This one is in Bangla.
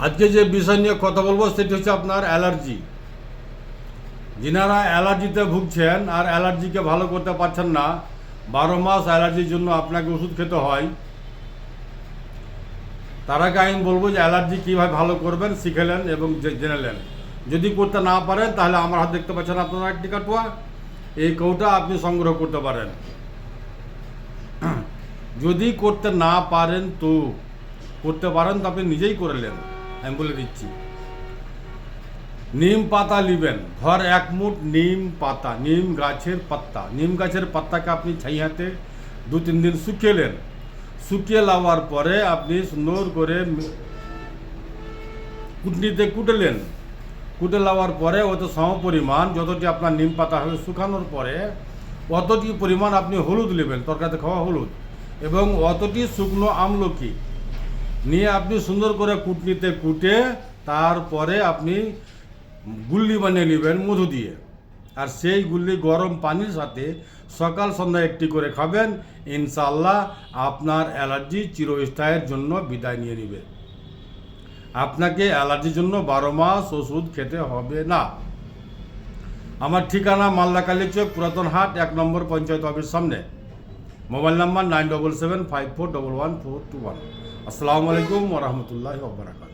আজকে যে বিষয় নিয়ে কথা বলবো সেটি হচ্ছে আপনার অ্যালার্জি। যিনারা অ্যালার্জিতে ভুগছেন আর অ্যালার্জিকে ভালো করতে পারছেন না, 12 মাস অ্যালার্জির জন্য আপনাকে ওষুধ খেতে হয়, তার আগে আমি বলবো যে অ্যালার্জি কীভাবে ভালো করবেন শিখেলেন এবং জেনেলেন। যদি করতে না পারেন তাহলে আমার হাত দেখতে পাচ্ছেন আপনারা একটি কাটুয়া, এই কৌটা আপনি সংগ্রহ করতে পারেন। যদি করতে না পারেন তো করতে পারেন তো আপনি নিজেই করলেন, আমি বলে দিচ্ছি। নিম পাতা নেবেন, ঘর 1 মুঠ নিম পাতা, নিম গাছের পাতা। নিম গাছের পাতাকে আপনি ছাইয়াতে 2-3 দিন শুকিয়েলেন। শুকিয়ে লাওয়ার পরে আপনি সুন্দর করে কুটনিতে কুটেলেন। কুটে লাওয়ার পরে অত সম পরিমাণ যতটি আপনার নিম পাতা হবে শুকানোর পরে অতটি পরিমাণ আপনি হলুদ নেবেন, তরকারিতে খাওয়া হলুদ, এবং অতটি শুকনো আমলকি নিয়ে আপনি সুন্দর করে কুটনিতে কুটে তারপরে আপনি গুল্লি বানিয়ে নেবেন মধু দিয়ে। আর সেই গুল্লি গরম পানির সাথে সকাল সন্ধ্যা একটি করে খাবেন। ইনশাআল্লাহ আপনার অ্যালার্জি চিরস্থায়ীর জন্য বিদায় নিয়ে নেবে। আপনাকে অ্যালার্জির জন্য 12 মাস ওষুধ খেতে হবে না। আমার ঠিকানা মালদা কালীচক, পুরাতন হাট, 1 নম্বর পঞ্চায়েত অফিস সামনে। Mobile number 9775411421। আসসালামু আলাইকুম ওয়া রাহমাতুল্লাহি ওয়া বারাকাতুহু।